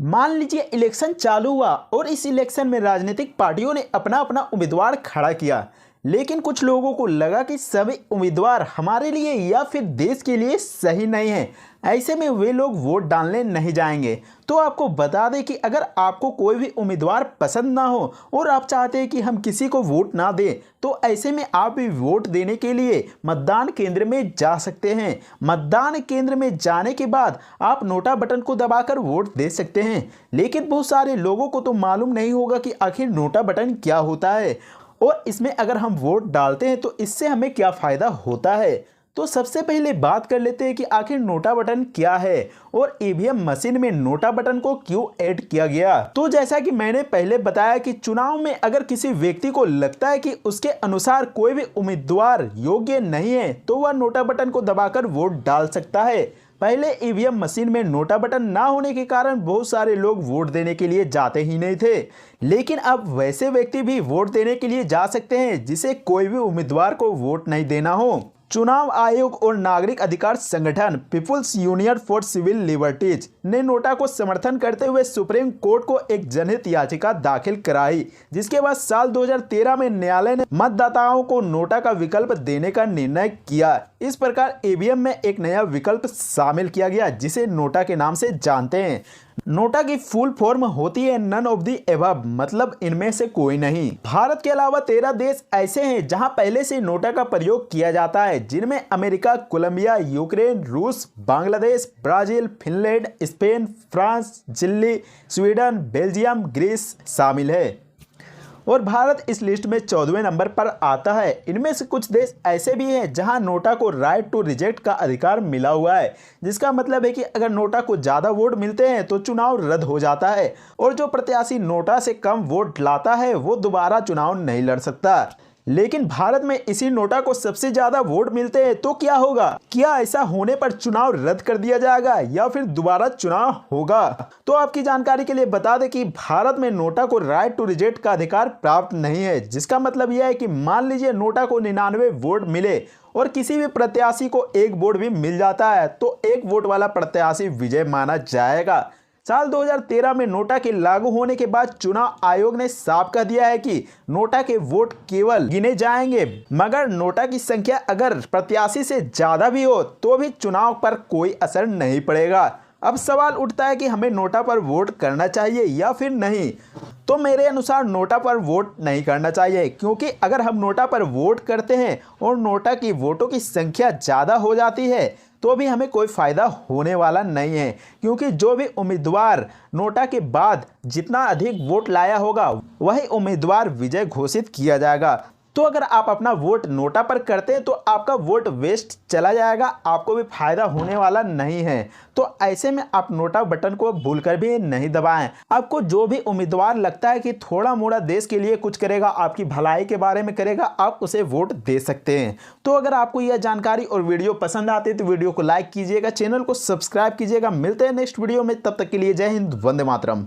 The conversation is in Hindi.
मान लीजिए इलेक्शन चालू हुआ और इस इलेक्शन में राजनीतिक पार्टियों ने अपना अपना उम्मीदवार खड़ा किया। लेकिन कुछ लोगों को लगा कि सभी उम्मीदवार हमारे लिए या फिर देश के लिए सही नहीं है। ऐसे में वे लोग वोट डालने नहीं जाएंगे। तो आपको बता दें कि अगर आपको कोई भी उम्मीदवार पसंद ना हो और आप चाहते हैं कि हम किसी को वोट ना दें, तो ऐसे में आप भी वोट देने के लिए मतदान केंद्र में जा सकते हैं। मतदान केंद्र में जाने के बाद आप नोटा बटन को दबाकर वोट दे सकते हैं। लेकिन बहुत सारे लोगों को तो मालूम नहीं होगा कि आखिर नोटा बटन क्या होता है और इसमें अगर हम वोट डालते हैं तो इससे हमें क्या फ़ायदा होता है। तो सबसे पहले बात कर लेते हैं कि आखिर नोटा बटन क्या है और ईवीएम मशीन में नोटा बटन को क्यों ऐड किया गया। तो जैसा कि मैंने पहले बताया कि चुनाव में अगर किसी व्यक्ति को लगता है कि उसके अनुसार कोई भी उम्मीदवार योग्य नहीं है तो वह नोटा बटन को दबाकर वोट डाल सकता है। पहले ईवीएम मशीन में नोटा बटन ना होने के कारण बहुत सारे लोग वोट देने के लिए जाते ही नहीं थे। लेकिन अब वैसे व्यक्ति भी वोट देने के लिए जा सकते हैं जिसे कोई भी उम्मीदवार को वोट नहीं देना हो। चुनाव आयोग और नागरिक अधिकार संगठन peoples union for civil liberties ने नोटा को समर्थन करते हुए सुप्रीम कोर्ट को एक जनहित याचिका दाखिल कराई, जिसके बाद साल 2013 में न्यायालय ने मतदाताओं को नोटा का विकल्प देने का निर्णय किया। इस प्रकार ईवीएम में एक नया विकल्प शामिल किया गया जिसे नोटा के नाम से जानते हैं। नोटा की फुल फॉर्म होती है नन ऑफ दी एबव, मतलब इनमें से कोई नहीं। भारत के अलावा 13 देश ऐसे हैं जहां पहले से नोटा का प्रयोग किया जाता है, जिनमें अमेरिका, कोलंबिया, यूक्रेन, रूस, Bangladesh, Brazil, Finland, Spain, France, Chile, Sweden, Belgium, Greece शामिल है और भारत इस लिस्ट में 14वें नंबर पर आता है। इनमें से कुछ देश ऐसे भी हैं जहां नोटा को राइट टू रिजेक्ट का अधिकार मिला हुआ है, जिसका मतलब है कि अगर नोटा को ज़्यादा वोट मिलते हैं तो चुनाव रद्द हो जाता है और जो प्रत्याशी नोटा से कम वोट लाता है वो दोबारा चुनाव नहीं लड़ सकता। लेकिन भारत में इसी नोटा को सबसे ज्यादा वोट मिलते हैं तो क्या होगा? क्या ऐसा होने पर चुनाव रद्द कर दिया जाएगा या फिर दोबारा चुनाव होगा? तो आपकी जानकारी के लिए बता दें कि भारत में नोटा को राइट टू रिजेक्ट का अधिकार प्राप्त नहीं है, जिसका मतलब यह है कि मान लीजिए नोटा को 99 वोट मिले और किसी भी प्रत्याशी को एक वोट भी मिल जाता है तो एक वोट वाला प्रत्याशी विजय माना जाएगा। साल 2013 में नोटा के लागू होने के बाद चुनाव आयोग ने साफ कह दिया है कि नोटा के वोट केवल गिने जाएंगे, मगर नोटा की संख्या अगर प्रत्याशी से ज्यादा भी हो तो भी चुनाव पर कोई असर नहीं पड़ेगा। अब सवाल उठता है कि हमें नोटा पर वोट करना चाहिए या फिर नहीं। तो मेरे अनुसार नोटा पर वोट नहीं करना चाहिए, क्योंकि अगर हम नोटा पर वोट करते हैं और नोटा की वोटों की संख्या ज़्यादा हो जाती है तो भी हमें कोई फ़ायदा होने वाला नहीं है, क्योंकि जो भी उम्मीदवार नोटा के बाद जितना अधिक वोट लाया होगा वही उम्मीदवार विजय घोषित किया जाएगा। तो अगर आप अपना वोट नोटा पर करते हैं तो आपका वोट वेस्ट चला जाएगा, आपको भी फायदा होने वाला नहीं है। तो ऐसे में आप नोटा बटन को भूलकर भी नहीं दबाएं। आपको जो भी उम्मीदवार लगता है कि थोड़ा मोड़ा देश के लिए कुछ करेगा, आपकी भलाई के बारे में करेगा, आप उसे वोट दे सकते हैं। तो अगर आपको यह जानकारी और वीडियो पसंद आती है तो वीडियो को लाइक कीजिएगा, चैनल को सब्सक्राइब कीजिएगा। मिलते हैं नेक्स्ट वीडियो में, तब तक के लिए जय हिंद, वंदे मातरम।